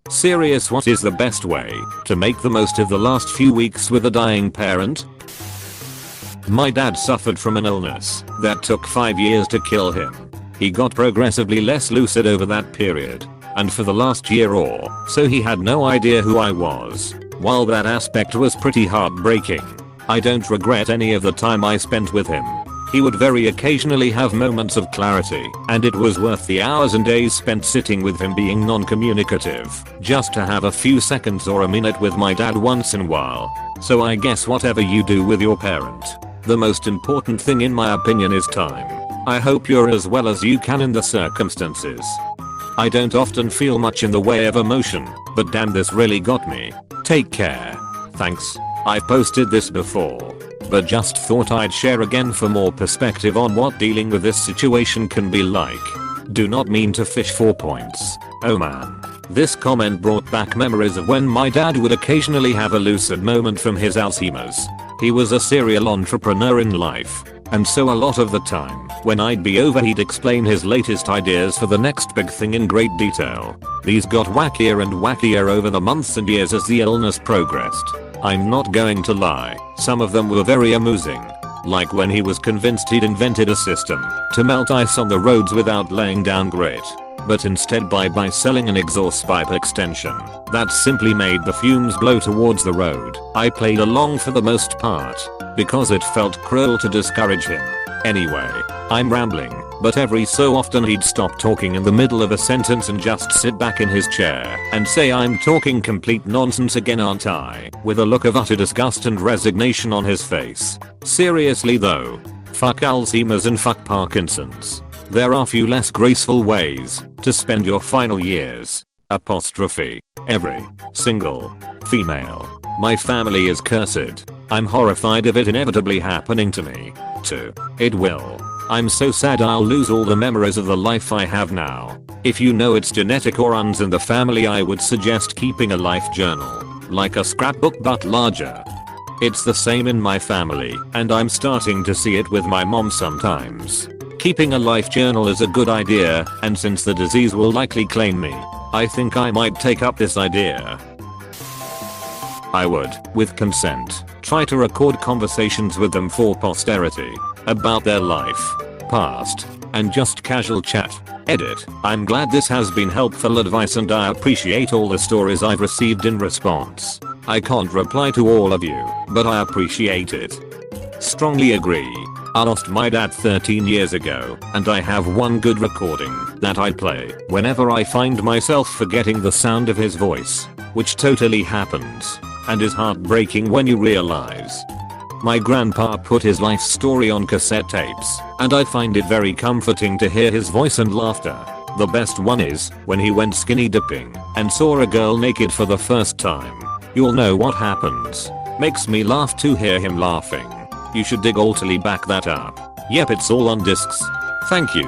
Serious, what is the best way to make the most of the last few weeks with a dying parent? My dad suffered from an illness that took 5 years to kill him. He got progressively less lucid over that period, and for the last year or so he had no idea who I was. While that aspect was pretty heartbreaking, I don't regret any of the time I spent with him. He would very occasionally have moments of clarity, and it was worth the hours and days spent sitting with him being non-communicative, just to have a few seconds or a minute with my dad once in a while. So I guess whatever you do with your parent, the most important thing in my opinion is time. I hope you're as well as you can in the circumstances. I don't often feel much in the way of emotion, but damn, this really got me. Take care. Thanks. I've posted this before, but just thought I'd share again for more perspective on what dealing with this situation can be like. Do not mean to fish 4 points. Oh man. This comment brought back memories of when my dad would occasionally have a lucid moment from his Alzheimer's. He was a serial entrepreneur in life, and so a lot of the time, when I'd be over, he'd explain his latest ideas for the next big thing in great detail. These got wackier and wackier over the months and years as the illness progressed. I'm not going to lie, some of them were very amusing. Like when he was convinced he'd invented a system to melt ice on the roads without laying down grit, but instead by selling an exhaust pipe extension that simply made the fumes blow towards the road. I played along for the most part, because it felt cruel to discourage him. Anyway, I'm rambling, but every so often he'd stop talking in the middle of a sentence and just sit back in his chair and say, "I'm talking complete nonsense again, aren't I?" with a look of utter disgust and resignation on his face. Seriously though, fuck Alzheimer's and fuck Parkinson's. There are few less graceful ways to spend your final years. Apostrophe. Every single female. My family is cursed. I'm horrified of it inevitably happening to me, too. It will. I'm so sad I'll lose all the memories of the life I have now. If you know it's genetic or runs in the family, I would suggest keeping a life journal, like a scrapbook but larger. It's the same in my family, and I'm starting to see it with my mom sometimes. Keeping a life journal is a good idea, and since the disease will likely claim me, I think I might take up this idea. I would, with consent, try to record conversations with them for posterity about their life, past, and just casual chat. Edit. I'm glad this has been helpful advice and I appreciate all the stories I've received in response. I can't reply to all of you, but I appreciate it. Strongly agree. I lost my dad 13 years ago, and I have one good recording that I play whenever I find myself forgetting the sound of his voice, which totally happens, and is heartbreaking when you realize. My grandpa put his life story on cassette tapes, and I find it very comforting to hear his voice and laughter. The best one is when he went skinny dipping and saw a girl naked for the first time. You'll know what happens. Makes me laugh to hear him laughing. You should dig altally back that up. Yep, it's all on discs. Thank you.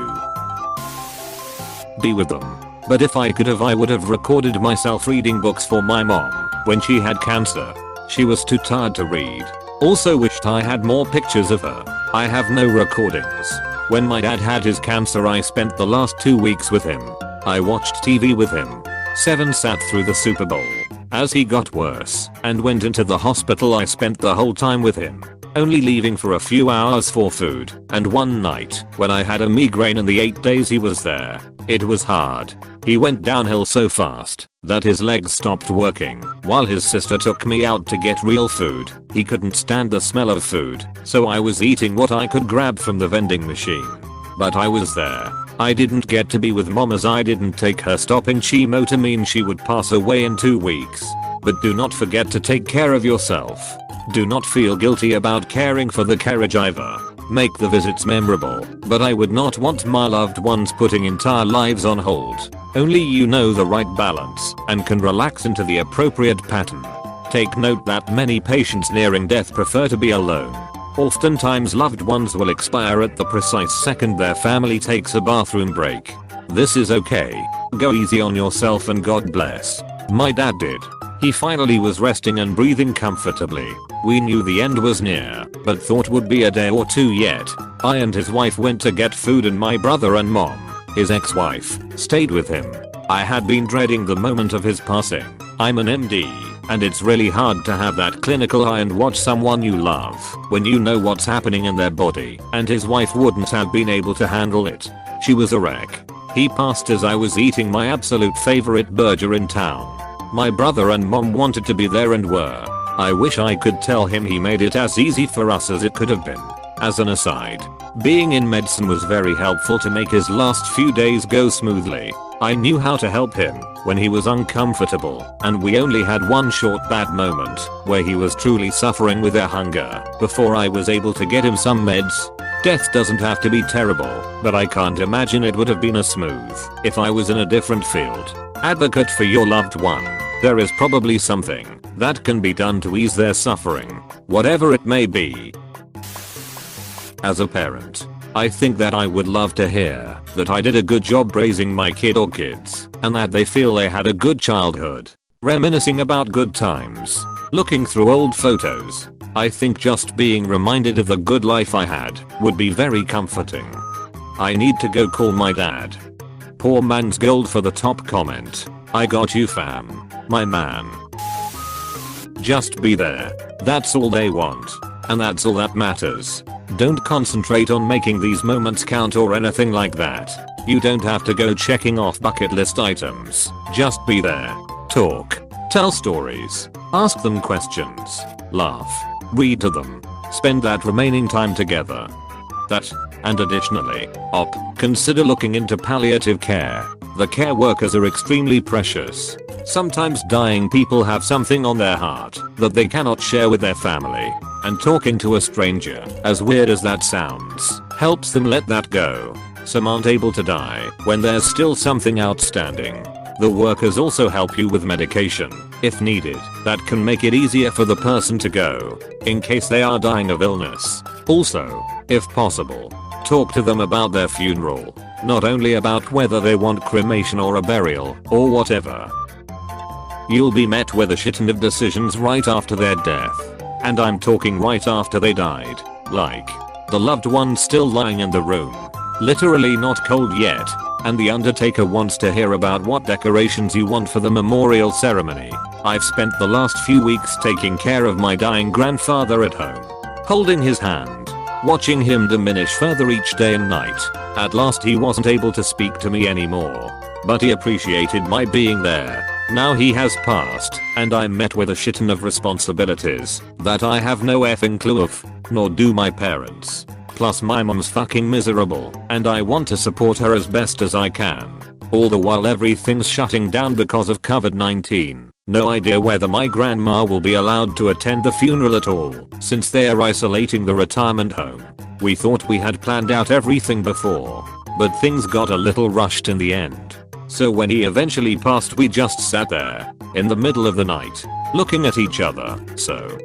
Be with them. But if I could have, I would have recorded myself reading books for my mom when she had cancer. She was too tired to read. Also wished I had more pictures of her. I have no recordings. When my dad had his cancer, I spent the last 2 weeks with him. I watched TV with him. 7 sat through the Super Bowl. As he got worse and went into the hospital, I spent the whole time with him, only leaving for a few hours for food. And one night, when I had a migraine in the 8 days he was there, it was hard. He went downhill so fast that his legs stopped working while his sister took me out to get real food. He couldn't stand the smell of food, so I was eating what I could grab from the vending machine. But I was there. I didn't get to be with mom as I didn't take her stopping chemo to mean she would pass away in 2 weeks. But do not forget to take care of yourself. Do not feel guilty about caring for the caregiver. Make the visits memorable, but I would not want my loved ones putting entire lives on hold. Only you know the right balance and can relax into the appropriate pattern. Take note that many patients nearing death prefer to be alone. Oftentimes loved ones will expire at the precise second their family takes a bathroom break. This is okay. Go easy on yourself and God bless. My dad did. He finally was resting and breathing comfortably. We knew the end was near, but thought would be a day or two yet. I and his wife went to get food and my brother and mom, his ex-wife, stayed with him. I had been dreading the moment of his passing. I'm an MD, and it's really hard to have that clinical eye and watch someone you love when you know what's happening in their body, and his wife wouldn't have been able to handle it. She was a wreck. He passed as I was eating my absolute favorite burger in town. My brother and mom wanted to be there and were. I wish I could tell him he made it as easy for us as it could have been. As an aside, being in medicine was very helpful to make his last few days go smoothly. I knew how to help him when he was uncomfortable, and we only had one short bad moment where he was truly suffering with their hunger before I was able to get him some meds. Death doesn't have to be terrible, but I can't imagine it would have been as smooth if I was in a different field. Advocate for your loved one. There is probably something that can be done to ease their suffering, whatever it may be. As a parent, I think that I would love to hear that I did a good job raising my kid or kids, and that they feel they had a good childhood. Reminiscing about good times. Looking through old photos. I think just being reminded of the good life I had would be very comforting. I need to go call my dad. Poor man's gold for the top comment. I got you fam. My man. Just be there. That's all they want. And that's all that matters. Don't concentrate on making these moments count or anything like that. You don't have to go checking off bucket list items. Just be there. Talk. Tell stories. Ask them questions. Laugh. Read to them. Spend that remaining time together. That, and additionally, consider looking into palliative care. The care workers are extremely precious. Sometimes dying people have something on their heart that they cannot share with their family, and talking to a stranger, as weird as that sounds, helps them let that go. Some aren't able to die when there's still something outstanding. The workers also help you with medication, if needed, that can make it easier for the person to go, in case they are dying of illness. Also, if possible, talk to them about their funeral, not only about whether they want cremation or a burial, or whatever. You'll be met with a shitton of decisions right after their death. And I'm talking right after they died. Like, the loved one still lying in the room, literally not cold yet, and the undertaker wants to hear about what decorations you want for the memorial ceremony. I've spent the last few weeks taking care of my dying grandfather at home, holding his hand, watching him diminish further each day and night. At last he wasn't able to speak to me anymore, but he appreciated my being there. Now he has passed, and I'm met with a shitton of responsibilities that I have no effing clue of, nor do my parents. Plus my mom's fucking miserable, and I want to support her as best as I can. All the while everything's shutting down because of COVID-19. No idea whether my grandma will be allowed to attend the funeral at all, since they are isolating the retirement home. We thought we had planned out everything before, but things got a little rushed in the end. So when he eventually passed, we just sat there, in the middle of the night, looking at each other. So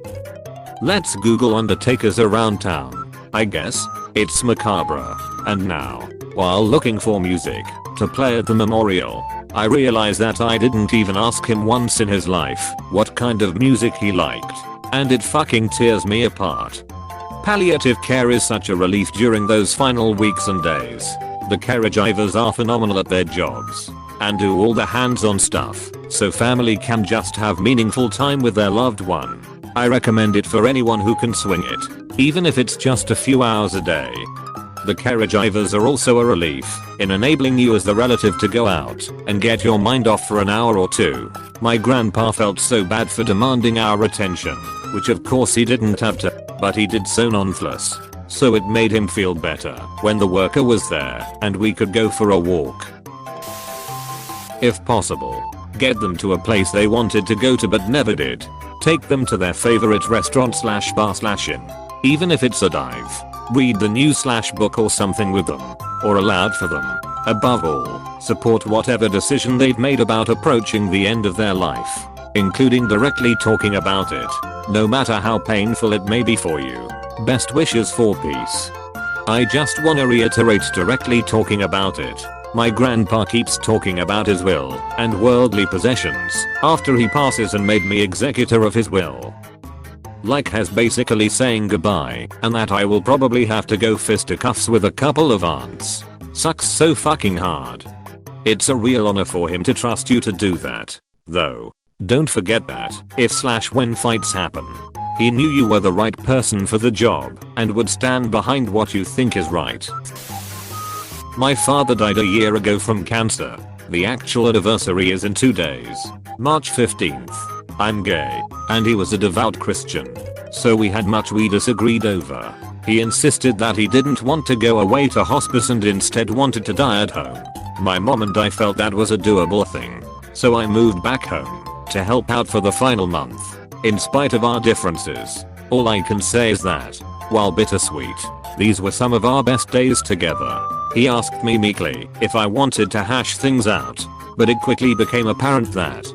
let's Google undertakers around town. I guess it's macabre. And now, while looking for music to play at the memorial, I realized that I didn't even ask him once in his life what kind of music he liked, and it fucking tears me apart. Palliative care is such a relief during those final weeks and days. The caregivers are phenomenal at their jobs and do all the hands-on stuff, so family can just have meaningful time with their loved one. I recommend it for anyone who can swing it, even if it's just a few hours a day. The caregivers are also a relief in enabling you as the relative to go out and get your mind off for an hour or two. My grandpa felt so bad for demanding our attention, which of course he didn't have to, but he did so nonetheless. So it made him feel better when the worker was there and we could go for a walk. If possible, get them to a place they wanted to go to but never did. Take them to their favorite restaurant / bar / inn. Even if it's a dive. Read the news / book or something with them, or aloud for them. Above all, support whatever decision they've made about approaching the end of their life, including directly talking about it, no matter how painful it may be for you. Best wishes for peace. I just wanna reiterate, directly talking about it. My grandpa keeps talking about his will and worldly possessions after he passes and made me executor of his will. Like has basically saying goodbye, and that I will probably have to go fisticuffs with a couple of aunts. Sucks so fucking hard. It's a real honor for him to trust you to do that. Though, don't forget that, if/when fights happen, he knew you were the right person for the job, and would stand behind what you think is right. My father died a year ago from cancer. The actual anniversary is in 2 days. March 15th. I'm gay, and he was a devout Christian. So we had much we disagreed over. He insisted that he didn't want to go away to hospice and instead wanted to die at home. My mom and I felt that was a doable thing. So I moved back home to help out for the final month. In spite of our differences, all I can say is that, while bittersweet, these were some of our best days together. He asked me meekly if I wanted to hash things out, but it quickly became apparent that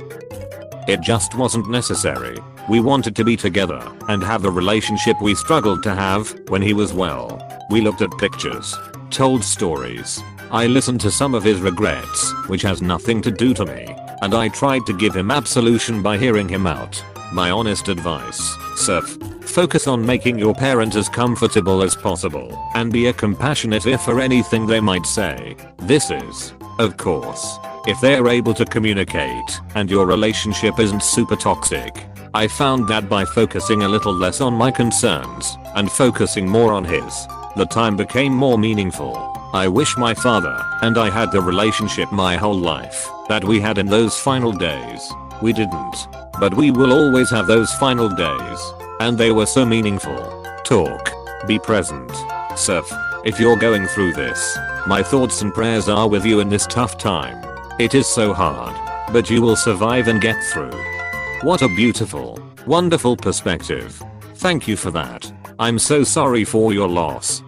it just wasn't necessary. We wanted to be together and have the relationship we struggled to have when he was well. We looked at pictures, told stories. I listened to some of his regrets, which has nothing to do to me, and I tried to give him absolution by hearing him out. My honest advice, Surf, focus on making your parent as comfortable as possible and be a compassionate ear for anything they might say. This is, of course, if they're able to communicate and your relationship isn't super toxic. I found that by focusing a little less on my concerns and focusing more on his, the time became more meaningful. I wish my father and I had the relationship my whole life that we had in those final days. We didn't. But we will always have those final days. And they were so meaningful. Talk. Be present. Surf. If you're going through this, my thoughts and prayers are with you in this tough time. It is so hard. But you will survive and get through. What a beautiful, wonderful perspective. Thank you for that. I'm so sorry for your loss.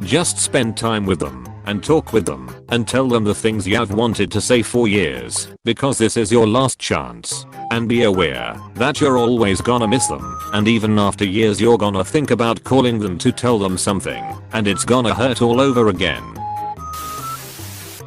Just spend time with them and talk with them and tell them the things you have wanted to say for years, because this is your last chance. And be aware that you're always gonna miss them, and even after years you're gonna think about calling them to tell them something, and it's gonna hurt all over again.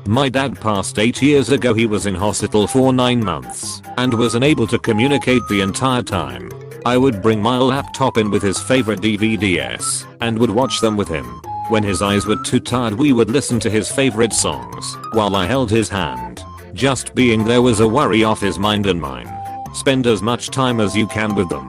My dad passed 8 years ago. He was in hospital for 9 months and was unable to communicate the entire time. I would bring my laptop in with his favorite DVDs and would watch them with him. When his eyes were too tired, we would listen to his favorite songs while I held his hand. Just being there was a worry off his mind and mine. Spend as much time as you can with them.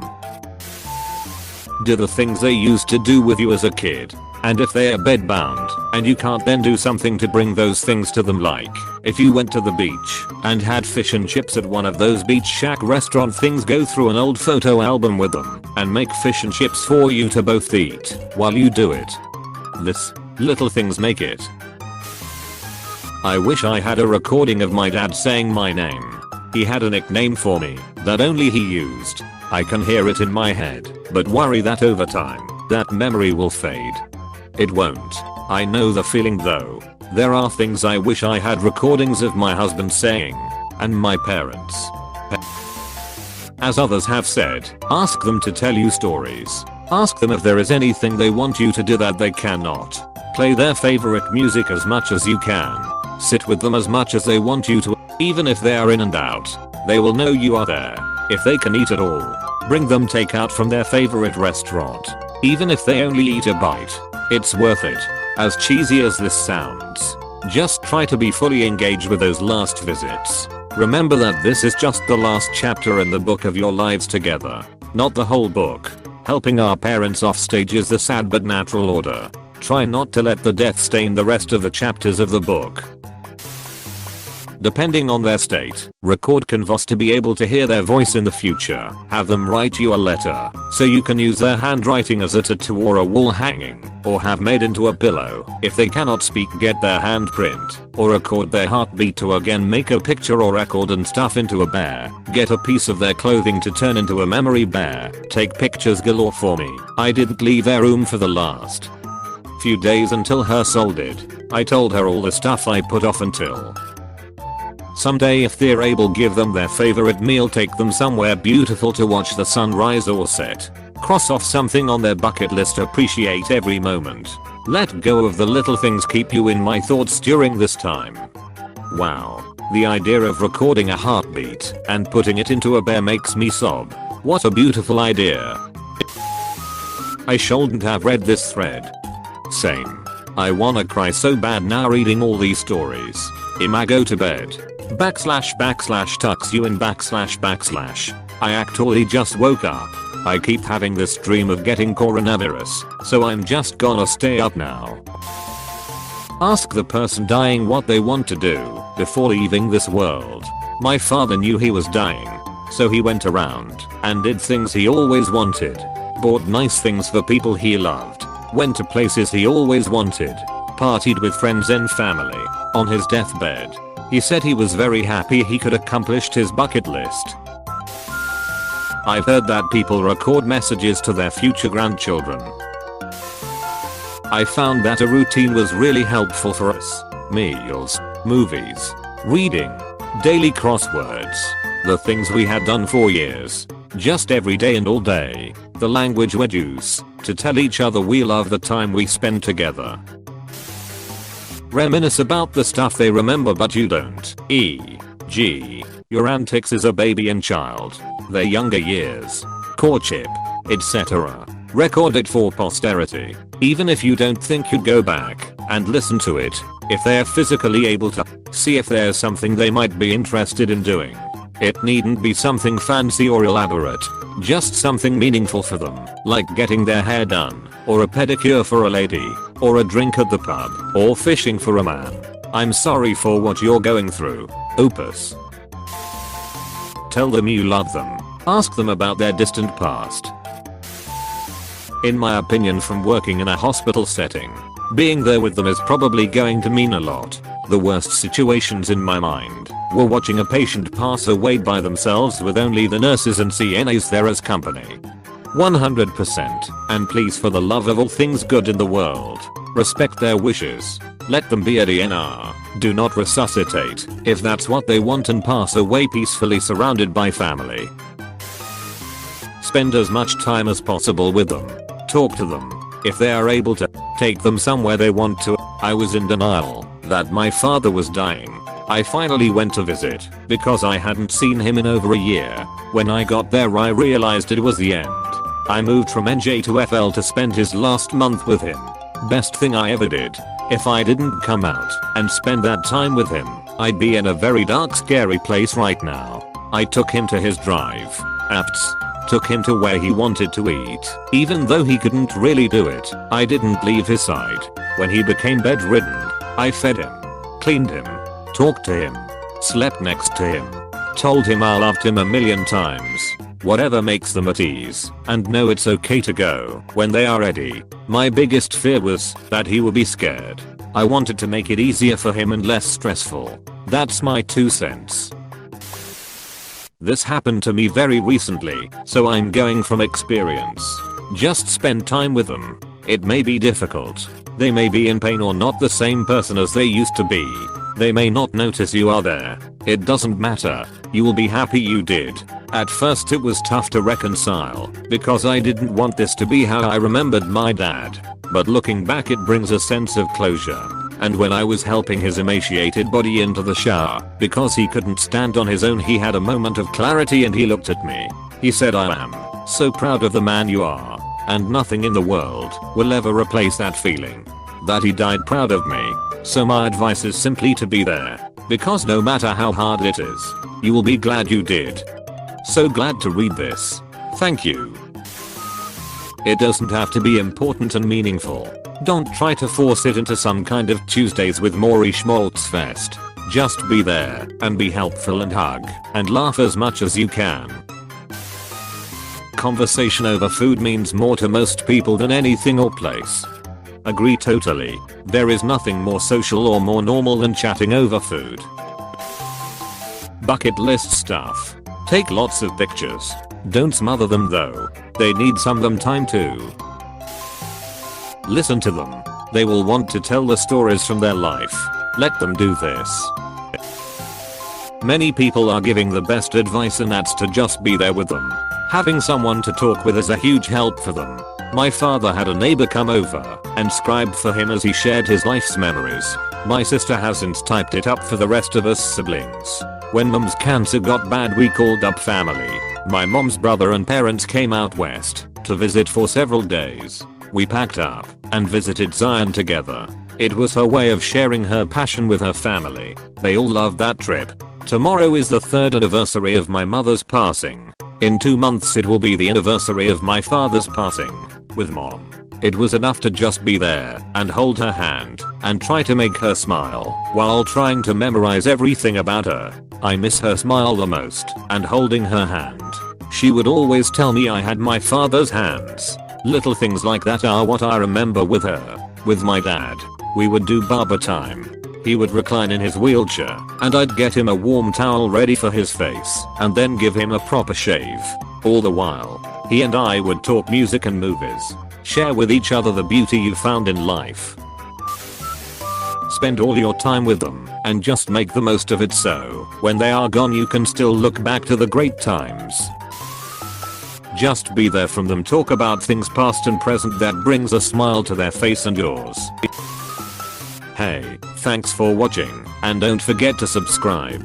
Do the things they used to do with you as a kid. And if they are bedbound and you can't then do something to bring those things to them, like if you went to the beach and had fish and chips at one of those beach shack restaurant things, go through an old photo album with them and make fish and chips for you to both eat while you do it. This little things make it. I wish I had a recording of my dad saying my name. He had a nickname for me that only he used. I can hear it in my head, but worry that over time, that memory will fade. It won't. I know the feeling though. There are things I wish I had recordings of my husband saying, and my parents. As others have said, ask them to tell you stories. Ask them if there is anything they want you to do that they cannot. Play their favorite music as much as you can. Sit with them as much as they want you to. Even if they are in and out, they will know you are there. If they can eat at all, bring them takeout from their favorite restaurant. Even if they only eat a bite, it's worth it. As cheesy as this sounds, just try to be fully engaged with those last visits. Remember that this is just the last chapter in the book of your lives together, not the whole book. Helping our parents off stage is the sad but natural order. Try not to let the death stain the rest of the chapters of the book. Depending on their state, record canvas to be able to hear their voice in the future. Have them write you a letter so you can use their handwriting as a tattoo or a wall hanging, or have made into a pillow. If they cannot speak, get their handprint or record their heartbeat to again make a picture or record and stuff into a bear. Get a piece of their clothing to turn into a memory bear. Take pictures galore for me. I didn't leave their room for the last few days until her soul did. I told her all the stuff I put off until someday. If they're able, give them their favorite meal. Take them somewhere beautiful to watch the sunrise or set. Cross off something on their bucket list. Appreciate every moment. Let go of the little things. Keep you in my thoughts during this time. Wow. The idea of recording a heartbeat and putting it into a bear makes me sob. What a beautiful idea. I shouldn't have read this thread. Same. I wanna cry so bad now reading all these stories. Ima go to bed. // tucks you in // I actually just woke up. I keep having this dream of getting coronavirus, so I'm just gonna stay up now. Ask the person dying what they want to do before leaving this world. My father knew he was dying, so he went around and did things he always wanted. Bought nice things for people he loved. Went to places he always wanted. Partied with friends and family. On his deathbed, he said he was very happy he could accomplish his bucket list. I've heard that people record messages to their future grandchildren. I found that a routine was really helpful for us. Meals, movies, reading, daily crosswords, the things we had done for years. Just every day and all day. The language we'd use to tell each other we love the time we spend together. Reminisce about the stuff they remember but you don't. E.g. your antics as a baby and child, their younger years, courtship, etc. Record it for posterity. Even if you don't think you'd go back and listen to it, if they're physically able to, see if there's something they might be interested in doing. It needn't be something fancy or elaborate, just something meaningful for them, like getting their hair done, or a pedicure for a lady, or a drink at the pub, or fishing for a man. I'm sorry for what you're going through, Opus. Tell them you love them. Ask them about their distant past. In my opinion, from working in a hospital setting, being there with them is probably going to mean a lot. The worst situations in my mind were watching a patient pass away by themselves with only the nurses and CNAs there as company. 100%. And please, for the love of all things good in the world, respect their wishes. Let them be a DNR. Do not resuscitate if that's what they want, and pass away peacefully surrounded by family. Spend as much time as possible with them. Talk to them. If they are able to, take them somewhere they want to. I was in denial that my father was dying. I finally went to visit because I hadn't seen him in over a year. When I got there I realized it was the end. I moved from NJ to FL to spend his last month with him. Best thing I ever did. If I didn't come out and spend that time with him, I'd be in a very dark, scary place right now. I took him to his drive. Afts. Took him to where he wanted to eat. Even though he couldn't really do it, I didn't leave his side. When he became bedridden, I fed him, cleaned him, talked to him, slept next to him, told him I loved him a million times. Whatever makes them at ease, and know it's okay to go when they are ready. My biggest fear was that he would be scared. I wanted to make it easier for him and less stressful. That's my 2 cents. This happened to me very recently, so I'm going from experience. Just spend time with them. It may be difficult. They may be in pain or not the same person as they used to be. They may not notice you are there. It doesn't matter. You will be happy you did. At first it was tough to reconcile, because I didn't want this to be how I remembered my dad. But looking back it brings a sense of closure. And when I was helping his emaciated body into the shower, because he couldn't stand on his own, he had a moment of clarity and he looked at me. He said, "I am so proud of the man you are, and nothing in the world will ever replace that feeling." That he died proud of me. So my advice is simply to be there, because no matter how hard it is, you will be glad you did. So glad to read this. Thank you. It doesn't have to be important and meaningful. Don't try to force it into some kind of Tuesdays with Maury Schmaltz fest. Just be there and be helpful and hug and laugh as much as you can. Conversation over food means more to most people than anything or place. Agree totally. There is nothing more social or more normal than chatting over food. Bucket list stuff. Take lots of pictures. Don't smother them though. They need some of them time too. Listen to them. They will want to tell the stories from their life. Let them do this. Many people are giving the best advice, and that's to just be there with them. Having someone to talk with is a huge help for them. My father had a neighbor come over and scribe for him as he shared his life's memories. My sister has since typed it up for the rest of us siblings. When mum's cancer got bad we called up family, My mom's brother and parents came out west to visit for several days. We packed up and visited Zion together. It was her way of sharing her passion with her family. They all loved that trip. Tomorrow is the 3rd anniversary of my mother's passing. In 2 months it will be the anniversary of my father's passing. With mom, it was enough to just be there and hold her hand and try to make her smile while trying to memorize everything about her. I miss her smile the most and holding her hand. She would always tell me I had my father's hands. Little things like that are what I remember with her. With my dad, we would do barber time. He would recline in his wheelchair and I'd get him a warm towel ready for his face and then give him a proper shave. All the while, he and I would talk music and movies. Share with each other the beauty you found in life. Spend all your time with them and just make the most of it so when they are gone you can still look back to the great times. Just be there from them, talk about things past and present that brings a smile to their face and yours. Hey, thanks for watching and don't forget to subscribe.